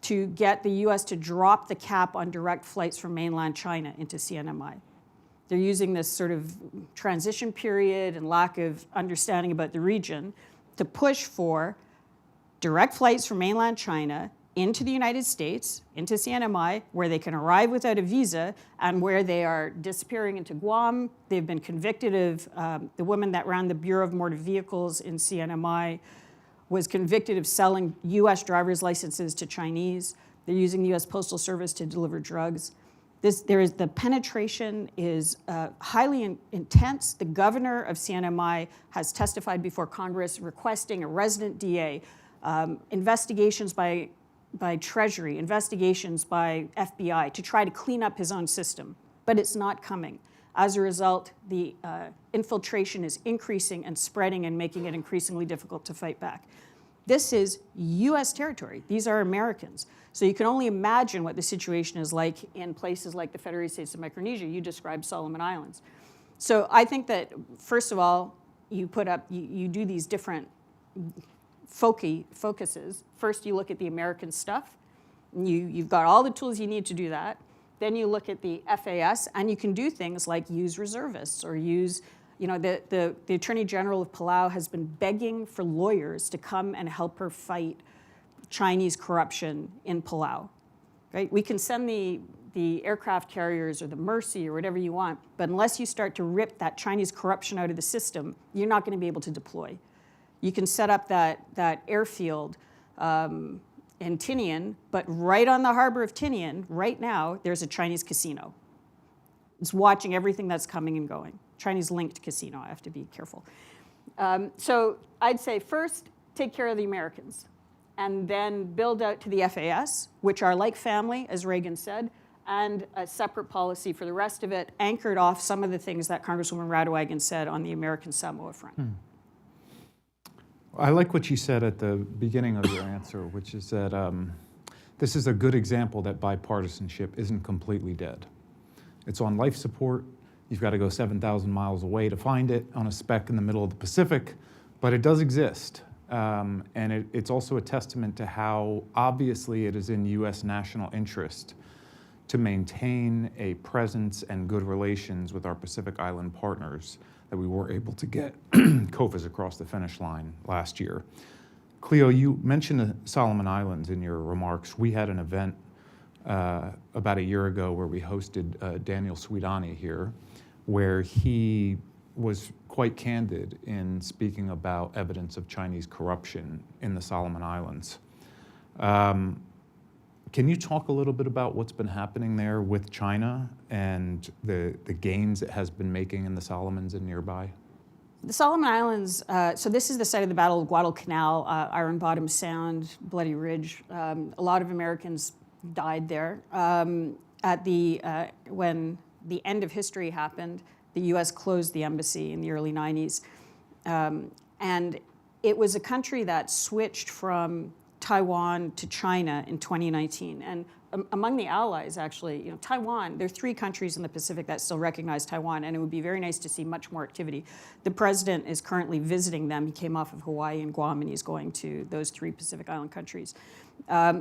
S6: to get the US to drop the cap on direct flights from mainland China into CNMI. They're using this sort of transition period and lack of understanding about the region to push for direct flights from mainland China into the United States, into CNMI, where they can arrive without a visa and where they are disappearing into Guam. They've been convicted of, the woman that ran the Bureau of Motor Vehicles in CNMI was convicted of selling US driver's licenses to Chinese. They're using the US Postal Service to deliver drugs. The penetration is highly intense. The governor of CNMI has testified before Congress requesting a resident DA, investigations by Treasury, investigations by FBI to try to clean up his own system, but it's not coming. As a result, the infiltration is increasing and spreading and making it increasingly difficult to fight back. This is US territory. These are Americans. So you can only imagine what the situation is like in places like the Federated States of Micronesia. You described Solomon Islands. So I think that, first of all, you do these different focuses. First, you look at the American stuff. You've got all the tools you need to do that. Then you look at the FAS, and you can do things like use reservists or use, the Attorney General of Palau has been begging for lawyers to come and help her fight Chinese corruption in Palau. Right? We can send the aircraft carriers or the Mercy or whatever you want, but unless you start to rip that Chinese corruption out of the system, you're not going to be able to deploy. You can set up that airfield in Tinian, but right on the harbor of Tinian, right now, there's a Chinese casino. It's watching everything that's coming and going. Chinese-linked casino, I have to be careful. So I'd say first, take care of the Americans, and then build out to the FAS, which are like family, as Reagan said, and a separate policy for the rest of it, anchored off some of the things that Congresswoman Radowagen said on the American Samoa front.
S3: I like what you said at the beginning of your answer, which is that this is a good example that bipartisanship isn't completely dead. It's on life support. You've got to go 7,000 miles away to find it on a speck in the middle of the Pacific, but it does exist. And it's also a testament to how obviously it is in U.S. national interest to maintain a presence and good relations with our Pacific Island partners that we were able to get COFAs across the finish line last year. Cleo, you mentioned the Solomon Islands in your remarks. We had an event about a year ago where we hosted Daniel Sweetani here, where he was quite candid in speaking about evidence of Chinese corruption in the Solomon Islands. Can you talk a little bit about what's been happening there with China and the gains it has been making in the Solomons and nearby?
S6: The Solomon Islands, so this is the site of the Battle of Guadalcanal, Iron Bottom Sound, Bloody Ridge. A lot of Americans died there. When the end of history happened, the U.S. closed the embassy in the early 90s. And it was a country that switched from Taiwan to China in 2019. And among the allies, actually, Taiwan, there are 3 countries in the Pacific that still recognize Taiwan, and it would be very nice to see much more activity. The president is currently visiting them. He came off of Hawaii and Guam, and he's going to those 3 Pacific Island countries.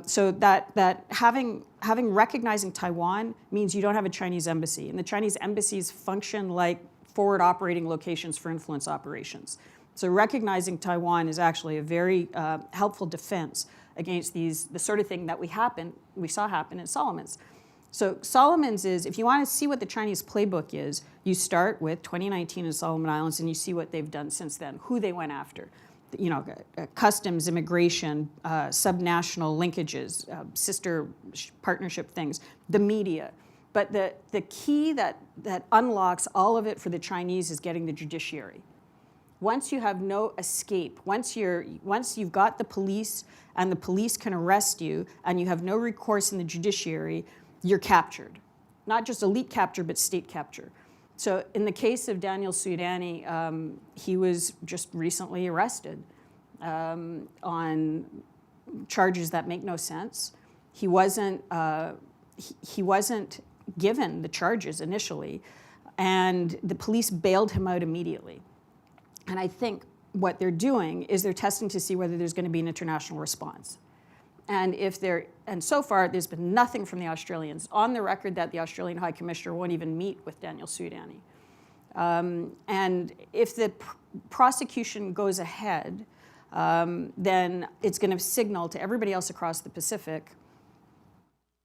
S6: So that having recognizing Taiwan means you don't have a Chinese embassy, and the Chinese embassies function like forward operating locations for influence operations. So recognizing Taiwan is actually a very helpful defense against the sort of thing that we saw happen in Solomons. So Solomons is, if you want to see what the Chinese playbook is, you start with 2019 in Solomon Islands and you see what they've done since then, who they went after. You know, customs, immigration, subnational linkages, sister partnership things, the media. But the key that unlocks all of it for the Chinese is getting the judiciary. Once you have no escape, once you've got the police and the police can arrest you and you have no recourse in the judiciary, you're captured. Not just elite capture, but state capture. So in the case of Daniel Soudani, he was just recently arrested on charges that make no sense. He wasn't given the charges initially, and the police bailed him out immediately. And I think what they're doing is they're testing to see whether there's going to be an international response. And so far, there's been nothing from the Australians on the record that the Australian High Commissioner won't even meet with Daniel Soudani. And if the prosecution goes ahead, then it's going to signal to everybody else across the Pacific,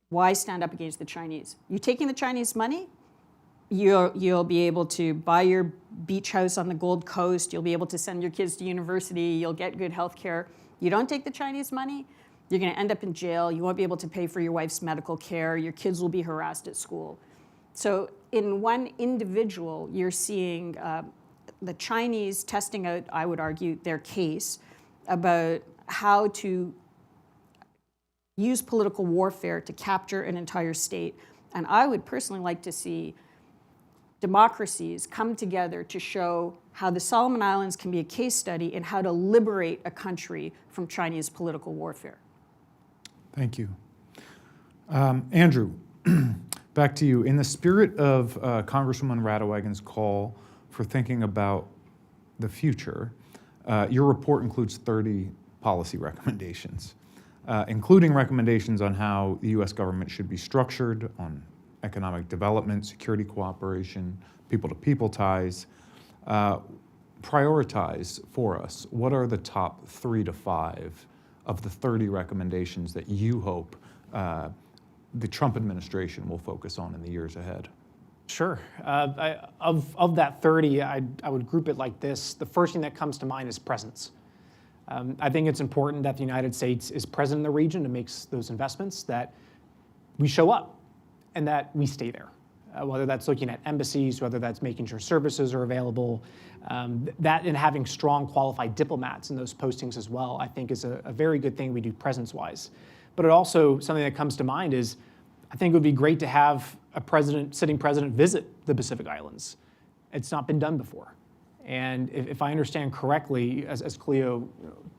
S6: why stand up against the Chinese? You taking the Chinese money? You'll be able to buy your beach house on the Gold Coast. You'll be able to send your kids to university. You'll get good health care. You don't take the Chinese money, you're going to end up in jail. You won't be able to pay for your wife's medical care. Your kids will be harassed at school. So in one individual, you're seeing the Chinese testing out, I would argue, their case about how to use political warfare to capture an entire state. And I would personally like to see democracies come together to show how the Solomon Islands can be a case study in how to liberate a country from Chinese political warfare.
S3: Thank you. Andrew, back to you. In the spirit of Congresswoman Radowagen's call for thinking about the future, your report includes 30 policy recommendations, including recommendations on how the U.S. government should be structured, on economic development, security cooperation, people-to-people ties. Prioritize for us, what are the top 3 to 5 of the 30 recommendations that you hope the Trump administration will focus on in the years ahead?
S4: Sure. Of that 30, I would group it like this. The first thing that comes to mind is presence. I think it's important that the United States is present in the region and makes those investments, that we show up and that we stay there. Whether that's looking at embassies, whether that's making sure services are available, that and having strong qualified diplomats in those postings as well, I think is a very good thing we do presence-wise. But it also, something that comes to mind is, I think it would be great to have a sitting president visit the Pacific Islands. It's not been done before. And if I understand correctly, as Cleo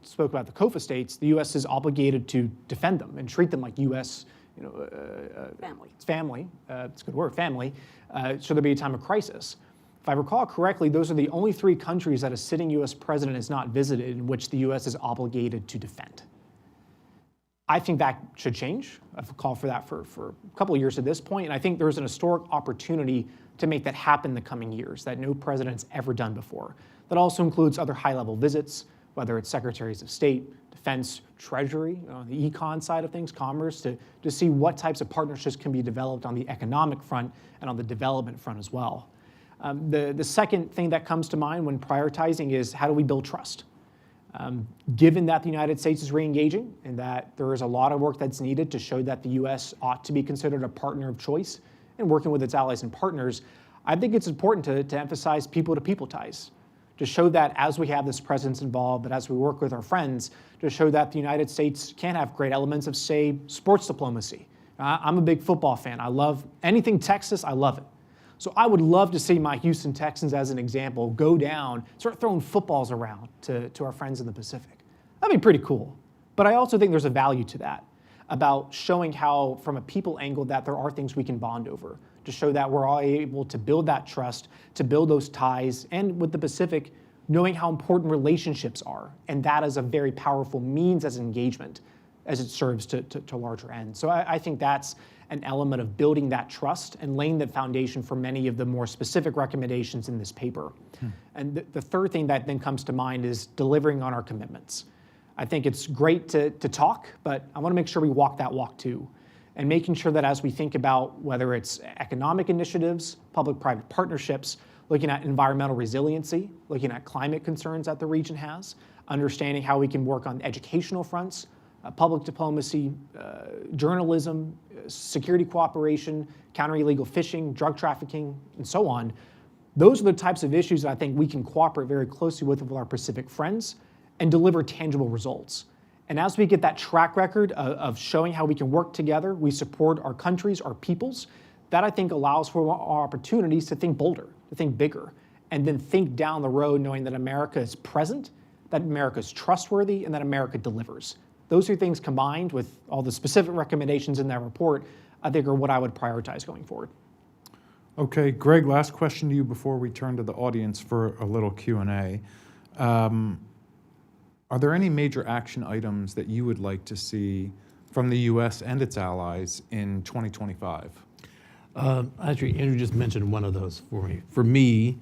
S4: spoke about the COFA states, the U.S. is obligated to defend them and treat them like U.S.
S6: Family.
S4: It's family. It's a good word, family. Should there be a time of crisis? If I recall correctly, those are the only 3 countries that a sitting U.S. president has not visited in which the U.S. is obligated to defend. I think that should change. I've called for that for a couple of years at this point, and I think there's an historic opportunity to make that happen in the coming years that no president's ever done before. That also includes other high-level visits, whether it's secretaries of state, defense, treasury, on the econ side of things, commerce, to see what types of partnerships can be developed on the economic front and on the development front as well. The second thing that comes to mind when prioritizing is, how do we build trust? Given that the United States is re-engaging and that there is a lot of work that's needed to show that the U.S. ought to be considered a partner of choice in working with its allies and partners, I think it's important to emphasize people-to-people ties, to show that as we have this presence involved, that as we work with our friends, to show that the United States can have great elements of, say, sports diplomacy. I'm a big football fan. I love anything Texas, I love it. So I would love to see my Houston Texans, as an example, go down, start throwing footballs around to our friends in the Pacific. That'd be pretty cool. But I also think there's a value to that, about showing how, from a people angle, that there are things we can bond over, to show that we're all able to build that trust, to build those ties, and with the Pacific, knowing how important relationships are. And that is a very powerful means as engagement as it serves to larger ends. So I think that's an element of building that trust and laying the foundation for many of the more specific recommendations in this paper. And the third thing that then comes to mind is delivering on our commitments. I think it's great to talk, but I want to make sure we walk that walk too. And making sure that as we think about whether it's economic initiatives, public-private partnerships, looking at environmental resiliency, looking at climate concerns that the region has, understanding how we can work on educational fronts, public diplomacy, journalism, security cooperation, counter illegal fishing, drug trafficking, and so on. Those are the types of issues that I think we can cooperate very closely with our Pacific friends and deliver tangible results. And as we get that track record of showing how we can work together, we support our countries, our peoples, that I think allows for our opportunities to think bolder, to think bigger, and then think down the road knowing that America is present, that America is trustworthy, and that America delivers. Those two things combined with all the specific recommendations in that report, I think are what I would prioritize going forward.
S3: Okay, Greg, last question to you before we turn to the audience for a little Q&A. Are there any major action items that you would like to see from the U.S. and its allies in 2025?
S5: Actually, Andrew just mentioned one of those for me. For me,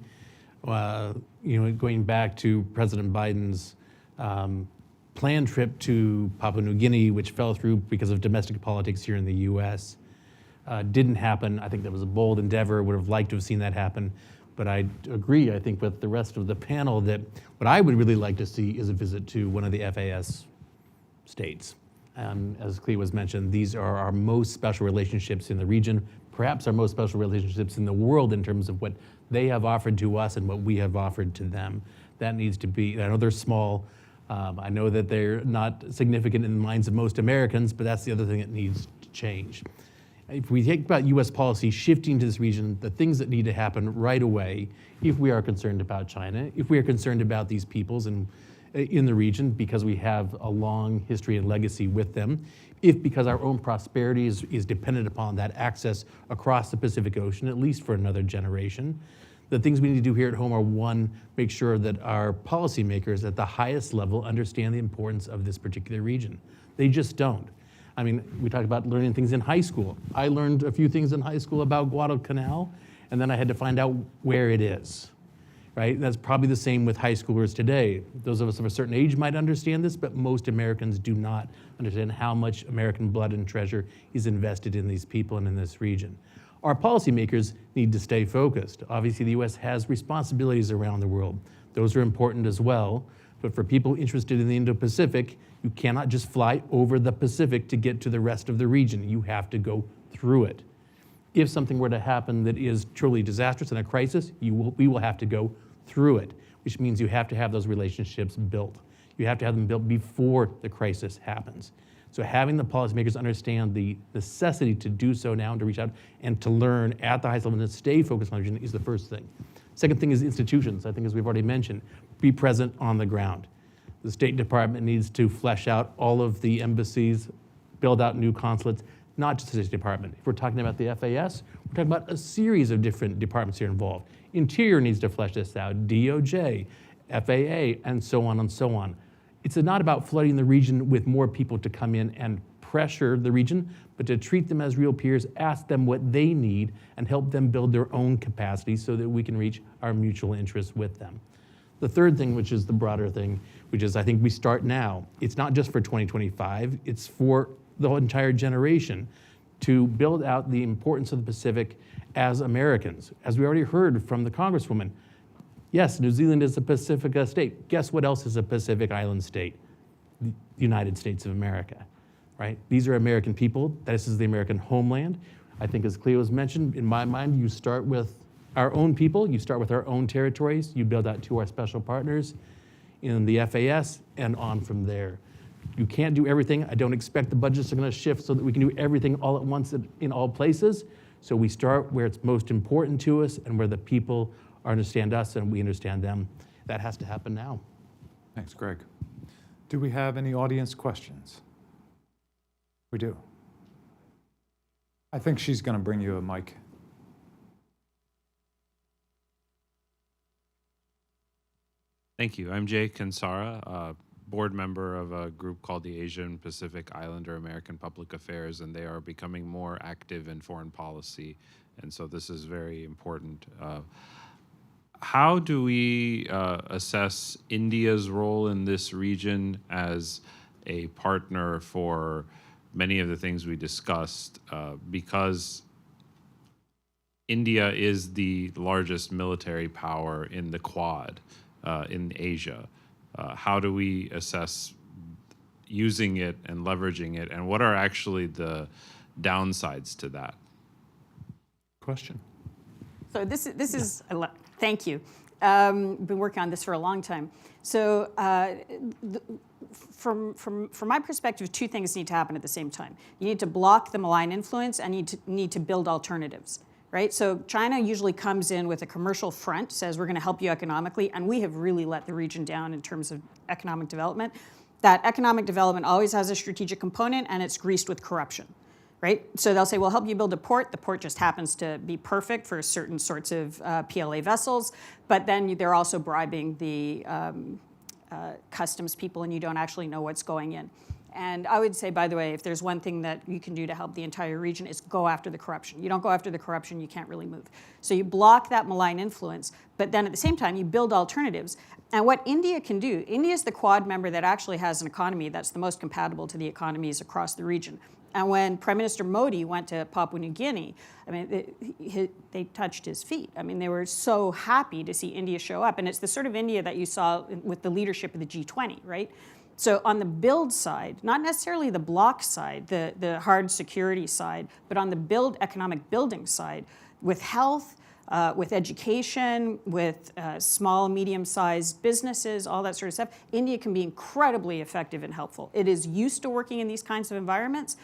S5: going back to President Biden's planned trip to Papua New Guinea, which fell through because of domestic politics here in the U.S., didn't happen. I think that was a bold endeavor. Would have liked to have seen that happen. But I agree, I think, with the rest of the panel that what I would really like to see is a visit to one of the FAS states. As Clea was mentioned, these are our most special relationships in the region, perhaps our most special relationships in the world in terms of what they have offered to us and what we have offered to them. That needs to be, I know they're small, I know that they're not significant in the minds of most Americans, but that's the other thing that needs to change. If we think about U.S. policy shifting to this region, the things that need to happen right away, if we are concerned about China, if we are concerned about these peoples in the region because we have a long history and legacy with them, if because our own prosperity is dependent upon that access across the Pacific Ocean, at least for another generation, the things we need to do here at home are, one, make sure that our policymakers at the highest level understand the importance of this particular region. They just don't. I mean, we talk about learning things in high school. I learned a few things in high school about Guadalcanal, and then I had to find out where it is, right? That's probably the same with high schoolers today. Those of us of a certain age might understand this, but most Americans do not understand how much American blood and treasure is invested in these people and in this region. Our policymakers need to stay focused. Obviously, the U.S. has responsibilities around the world. Those are important as well. But for people interested in the Indo-Pacific, you cannot just fly over the Pacific to get to the rest of the region. You have to go through it. If something were to happen that is truly disastrous and a crisis, we will have to go through it, which means you have to have those relationships built. You have to have them built before the crisis happens. So having the policymakers understand the necessity to do so now and to reach out and to learn at the highest level and to stay focused on the region is the first thing. Second thing is institutions. I think, as we've already mentioned, be present on the ground. The State Department needs to flesh out all of the embassies, build out new consulates, not just the State Department. If we're talking about the FAS, we're talking about a series of different departments here involved. Interior needs to flesh this out, DOJ, FAA, and so on and so on. It's not about flooding the region with more people to come in and pressure the region, but to treat them as real peers, ask them what they need, and help them build their own capacity so that we can reach our mutual interests with them. The third thing, which is the broader thing, which is I think we start now. It's not just for 2025, it's for the whole entire generation to build out the importance of the Pacific as Americans. As we already heard from the Congresswoman, yes, New Zealand is a Pacific state. Guess what else is a Pacific island state? The United States of America, right? These are American people. This is the American homeland. I think, as Cleo has mentioned, in my mind, you start with our own people, you start with our own territories, you build out to our special partners in the FAS, and on from there. You can't do everything. I don't expect the budgets are going to shift so that we can do everything all at once in all places. So we start where it's most important to us and where the people understand us and we understand them. That has to happen now.
S3: Thanks, Greg. Do we have any audience questions? We do. I think she's going to bring you a mic.
S7: Thank you. I'm Jay Kansara, board member of a group called the Asian Pacific Islander American Public Affairs, and they are becoming more active in foreign policy. And so this is very important. How do we assess India's role in this region as a partner for many of the things we discussed? Because India is the largest military power in the Quad in Asia. How do we assess using it and leveraging it, and what are actually the downsides to that?
S3: Question.
S6: So this is thank you. Been working on this for a long time. So from my perspective, two things need to happen at the same time. You need to block the malign influence, and you need to build alternatives. Right? So China usually comes in with a commercial front, says we're going to help you economically, and we have really let the region down in terms of economic development. That economic development always has a strategic component, and it's greased with corruption. Right? So they'll say, we'll help you build a port. The port just happens to be perfect for certain sorts of PLA vessels, but then they're also bribing the customs people, and you don't actually know what's going in. And I would say, by the way, if there's one thing that you can do to help the entire region, is go after the corruption. You don't go after the corruption, you can't really move. So you block that malign influence, but then at the same time, you build alternatives. And what India can do, India is the Quad member that actually has an economy that's the most compatible to the economies across the region. And when Prime Minister Modi went to Papua New Guinea, I mean, they touched his feet. I mean, they were so happy to see India show up. And it's the sort of India that you saw with the leadership of the G20, right? So on the build side, not necessarily the block side, the hard security side, but on the build economic building side, with health, with education, with small, medium-sized businesses, all that sort of stuff, India can be incredibly effective and helpful. It is used to working in these kinds of environments.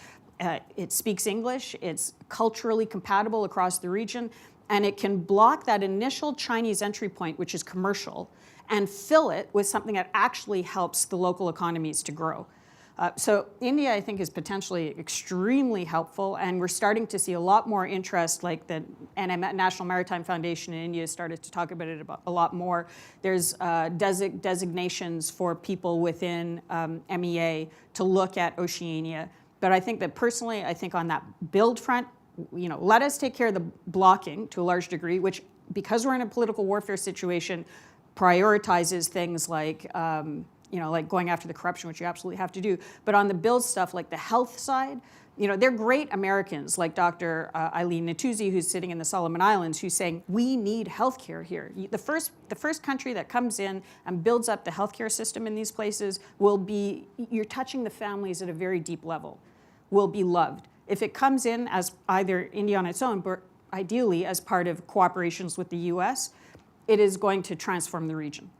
S6: It speaks English. It's culturally compatible across the region. And it can block that initial Chinese entry point, which is commercial, and fill it with something that actually helps the local economies to grow. So India, I think, is potentially extremely helpful, and we're starting to see a lot more interest, like the National Maritime Foundation in India started to talk about it a lot more. There's designations for people within MEA to look at Oceania. But I think that personally, I think on that build front, let us take care of the blocking to a large degree, which, because we're in a political warfare situation, prioritizes things like, like going after the corruption, which you absolutely have to do. But on the build stuff, like the health side, they're great Americans, like Dr. Eileen Natuzzi, who's sitting in the Solomon Islands, who's saying, we need healthcare here. The first country that comes in and builds up the healthcare system in these places will be, you're touching the families at a very deep level, will be loved. If it comes in as either India on its own, but ideally as part of cooperations with the US, it is going to transform the region.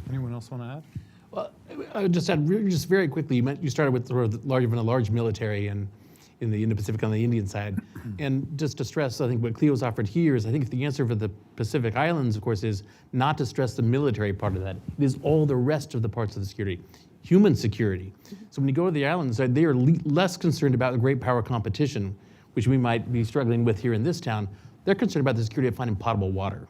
S3: Anyone else want to add?
S5: Well, I would just add, just very quickly, you started with sort of a large military and in the Indo-Pacific on the Indian side. And just to stress, I think what Cleo's offered here is, I think the answer for the Pacific Islands, of course, is not to stress the military part of that. It is all the rest of the parts of the security. Human security. So when you go to the islands, they are less concerned about the great power competition, which we might be struggling with here in this town. They're concerned about the security of finding potable water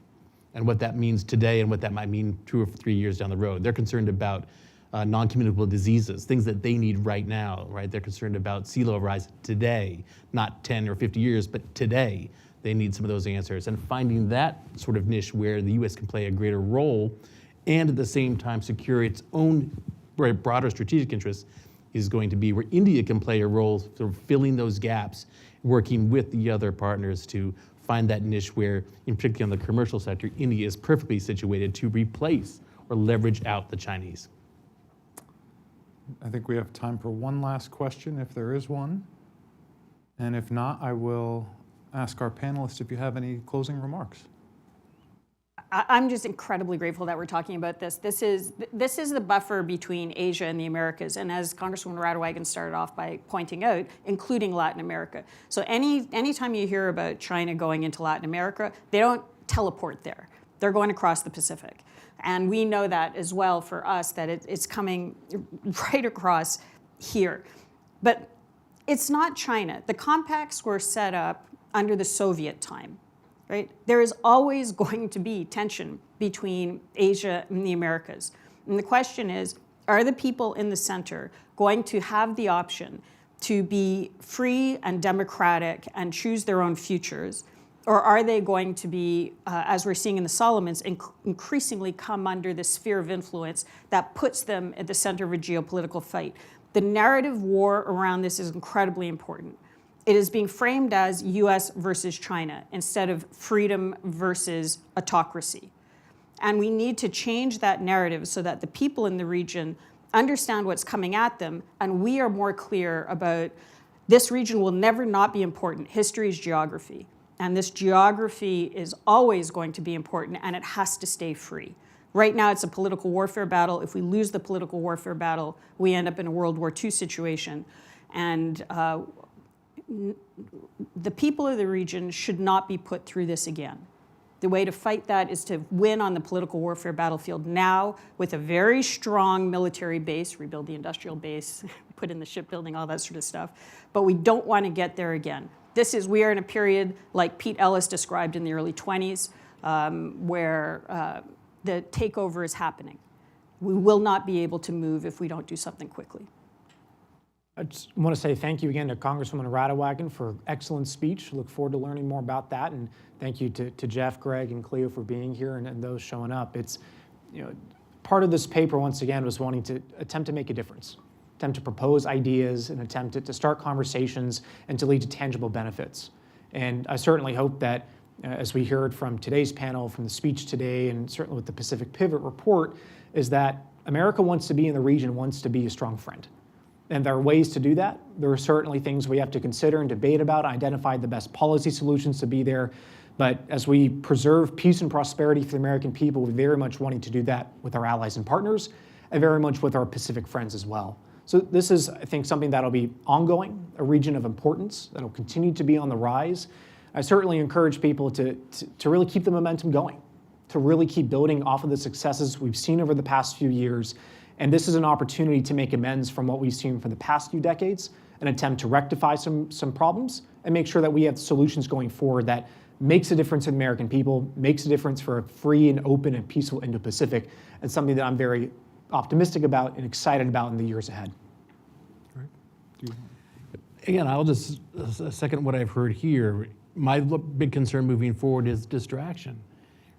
S5: and what that means today and what that might mean 2 or 3 years down the road. They're concerned about non-communicable diseases, things that they need right now, right? They're concerned about sea level rise today, not 10 or 50 years, but today. They need some of those answers. And finding that sort of niche where the US can play a greater role and at the same time secure its own broader strategic interests is going to be where India can play a role, sort of filling those gaps, working with the other partners to find that niche where, in particular on the commercial sector, India is perfectly situated to replace or leverage out the Chinese.
S3: I think we have time for one last question, if there is one. And if not, I will ask our panelists if you have any closing remarks.
S6: I'm just incredibly grateful that we're talking about this. This is the buffer between Asia and the Americas, and as Congresswoman Radowagen started off by pointing out, including Latin America. So anytime you hear about China going into Latin America, they don't teleport there. They're going across the Pacific. And we know that as well for us, that it's coming right across here. But it's not China. The compacts were set up under the Soviet time. Right? There is always going to be tension between Asia and the Americas. And the question is, are the people in the center going to have the option to be free and democratic and choose their own futures? Or are they going to be, as we're seeing in the Solomons, increasingly come under the sphere of influence that puts them at the center of a geopolitical fight? The narrative war around this is incredibly important. It is being framed as US versus China instead of freedom versus autocracy. And we need to change that narrative so that the people in the region understand what's coming at them, and we are more clear about this region will never not be important. History is geography. And this geography is always going to be important, and it has to stay free. Right now, it's a political warfare battle. If we lose the political warfare battle, we end up in a World War II situation. And the people of the region should not be put through this again. The way to fight that is to win on the political warfare battlefield now with a very strong military base, rebuild the industrial base, put in the shipbuilding, all that sort of stuff. But we don't want to get there again. We are in a period like Pete Ellis described in the early 20s, where the takeover is happening. We will not be able to move if we don't do something quickly.
S4: I just want to say thank you again to Congresswoman Radewagen for excellent speech. Look forward to learning more about that, and thank you to Jeff, Greg, and Cleo for being here and those showing up. It's, part of this paper once again was wanting to attempt to make a difference, attempt to propose ideas, and attempt to start conversations and to lead to tangible benefits. And I certainly hope that, as we heard from today's panel, from the speech today, and certainly with the Pacific Pivot report, is that America wants to be in the region, wants to be a strong friend. And there are ways to do that. There are certainly things we have to consider and debate about, identify the best policy solutions to be there. But as we preserve peace and prosperity for the American people, we're very much wanting to do that with our allies and partners, and very much with our Pacific friends as well. So this is, I think, something that'll be ongoing, a region of importance that'll continue to be on the rise. I certainly encourage people to really keep the momentum going, to really keep building off of the successes we've seen over the past few years. And this is an opportunity to make amends from what we've seen for the past few decades, an attempt to rectify some problems and make sure that we have solutions going forward that makes a difference to the American people, makes a difference for a free and open and peaceful Indo-Pacific, and something that I'm very optimistic about and excited about in the years ahead.
S5: Again, I'll just second what I've heard here. My big concern moving forward is distraction.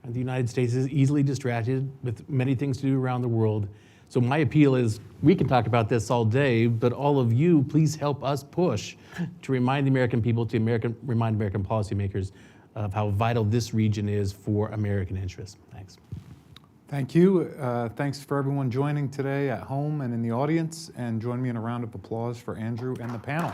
S5: And the United States is easily distracted with many things to do around the world. So my appeal is, we can talk about this all day, but all of you, please help us push to remind the American people, remind American policymakers of how vital this region is for American interests. Thanks.
S3: Thank you. Thanks for everyone joining today at home and in the audience, and join me in a round of applause for Andrew and the panel.